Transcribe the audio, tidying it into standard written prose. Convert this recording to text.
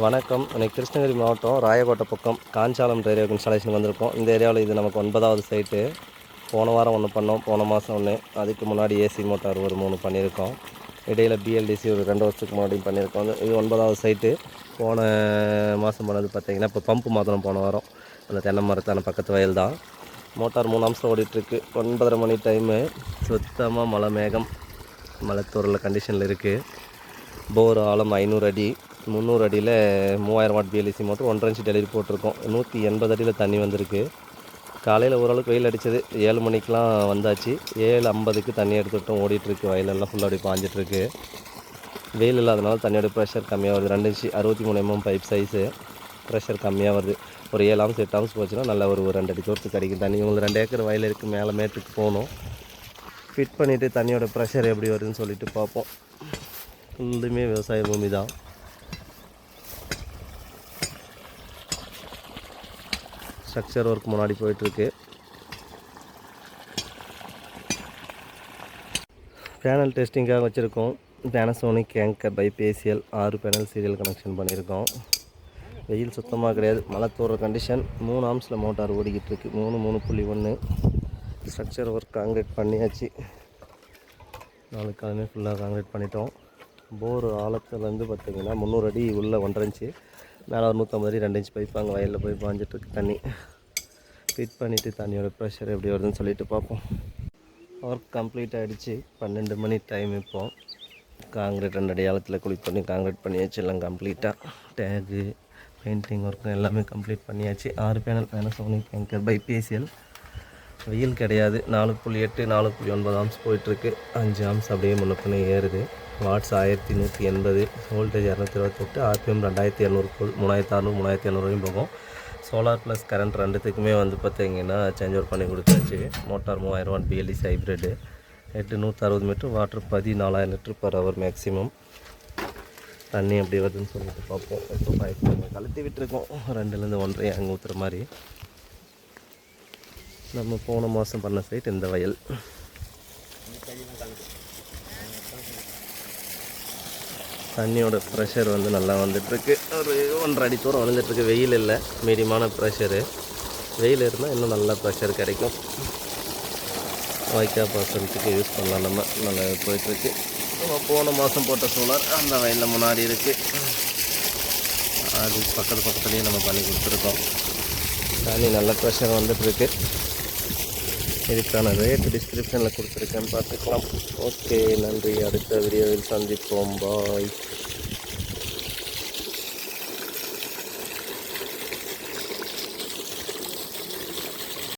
வணக்கம். இன்னைக்கு கிருஷ்ணகிரி மாவட்டம் ராயக்கோட்டை பக்கம் காஞ்சாலம் ரயில்வே இன்ஸ்டாலேஷனுக்கு வந்திருக்கோம். இந்த ஏரியாவில் இது நமக்கு 9வது சைட்டு. போன வாரம் ஒன்று பண்ணோம், போன மாதம் ஒன்று, அதுக்கு முன்னாடி ஏசி மோட்டார் ஒரு 3 பண்ணியிருக்கோம். இடையில் பிஎல்டிசி ஒரு 2 வருஷத்துக்கு முன்னாடி பண்ணியிருக்கோம். இது 9வது சைட்டு. போன மாதம் பண்ணது பார்த்திங்கன்னா இப்போ பம்பு மாத்திரம் போன வாரம் அந்த தென்னை மரத்தான பக்கத்து வயல் தான். மோட்டார் 3 அம்சம் ஓடிட்டுருக்கு. 9:30 மணி டைமு. சுத்தமாக மழை மேகம் மழை தூரல் கண்டிஷனில் இருக்குது. போர் ஆழம் 500 அடி, 300 அடியில் 3000 what PLC motor 1.5 inch delivery போட்டிருக்கோம். 180 அடியில் தண்ணி வந்திருக்கு. காலையில் ஓரளவுக்கு வெயில் அடித்தது. 7 மணிக்கெலாம் வந்தாச்சு. 7:50க்கு தண்ணி எடுத்துகிட்டோம். ஓடிட்டுருக்கு. வயலெல்லாம் ஃபுல்லாக அப்படி பாஞ்சிட்ருக்கு. வெயில் இல்லாதனால தண்ணியோட ப்ரெஷர் கம்மியாக வருது. 2 inch 63 mm pipe size. Pressure கம்மியாக வருது. ஒரு 7 ஆம்ஸ் 8 ஆம்ஸ் போச்சுன்னா நல்ல ஒரு 2 அடி தூரத்துக்கு கிடைக்கும் தண்ணி. உங்களுக்கு 2 ஏக்கர் வயல் இருக்குது. மேலே மேட்டுக்கு போகணும். ஃபிட் பண்ணிவிட்டு தண்ணியோட ப்ரெஷர் எப்படி வருதுன்னு சொல்லிட்டு பார்ப்போம். ஃபுல்லுமே விவசாய பூமி தான். ஸ்ட்ரக்சர் ஒர்க் முன்னாடி போயிட்டுருக்கு. பேனல் டெஸ்டிங்காக வச்சுருக்கோம். Panasonic anchor bifacial 6 panel serial connection பண்ணியிருக்கோம். வெயில் சுத்தமாக கிடையாது. மழை தூர கண்டிஷன். 3 ஆம்ஸில் மோட்டார் ஓடிக்கிட்டு இருக்கு. 3.1 ஸ்ட்ரக்சர் ஒர்க் காங்கிரீட் பண்ணியாச்சு. 4 காலமே ஃபுல்லாக காங்கிரீட் பண்ணிட்டோம். போர் ஆழத்துலேருந்து பார்த்திங்கன்னா 300 அடி உள்ள 1.5 இன்ச்சு, மேலே ஒரு 150 அடி 2 இன்ச் பைப் அங்கே வயலில் போய் பாஞ்சிட்ருக்கு தண்ணி. ஃபிட் பண்ணிவிட்டு தண்ணியோட ப்ரெஷர் எப்படி வருதுன்னு சொல்லிட்டு பார்ப்போம். ஒர்க் கம்ப்ளீட் ஆகிடுச்சு. 12 மணி டைம். இப்போது காங்கிரீட் 2 அடி ஆழத்தில் குழி பண்ணி காங்கிரீட் பண்ணியாச்சு. எல்லாம் கம்ப்ளீட்டாக டேகு பெயிண்டிங் ஒர்க்கு எல்லாமே கம்ப்ளீட் பண்ணியாச்சு. 6 பேனல் பேனசோனிக் ஆங்கர் பைபேசியல். வெயில் கிடையாது. 4.8 4.9 ஆம்ஸ் போயிட்டுருக்கு. 5 ஆம்ஸ் அப்படியே முன்னே ஏறுது. வாட்ஸ் 1180, வோல்டேஜ் 228, ஆர்பிஎம் 2200 போகுது. 3600 3700 வரையும் போகும். சோலார் ப்ளஸ் கரண்ட் ரெண்டுத்துக்குமே பார்த்திங்கன்னா சேஞ்ச் ஓவர் பண்ணி கொடுத்தாச்சு. Motor 3000 watt BLDC hybrid. Head 160 metre, water 14,000 litre per hour maximum. தண்ணி எப்படி வருதுன்னு சொல்லிட்டு பார்ப்போம். இப்போ பைப் கழட்டி விட்டுருக்கோம். 2லேருந்து 1.5 அங்கே ஊற்றுற மாதிரி. நம்ம போன மாதம் பண்ண சைட் இந்த வயல். தண்ணியோட ப்ரெஷர் நல்லா வந்துட்டுருக்கு. ஒரு 1.5 அடி தூரம் வந்துட்டுருக்கு. வெயில் இல்லை, மீடியமான ப்ரெஷரு. வெயில் இருந்தால் இன்னும் நல்லா ப்ரெஷர் கிடைக்கும். வாய்க்கா பாசனத்துக்கு யூஸ் பண்ணலாம். நம்ம நல்லா போயிட்டுருக்கு. நம்ம போன மாதம் போட்ட சோலார் அந்த வயலில் முன்னாடி இருக்குது. அது பக்கத்துலேயே நம்ம பண்ணி கொடுத்துருக்கோம். தண்ணி நல்ல ப்ரெஷர் வந்துட்டுருக்கு. இதுக்கான ரேட்டு டிஸ்கிரிப்ஷனில் கொடுத்துருக்கேன்னு பார்த்துக்கலாம். ஓகே, நன்றி. அடுத்த வீடியோவில் சந்திப்போம். பாய்.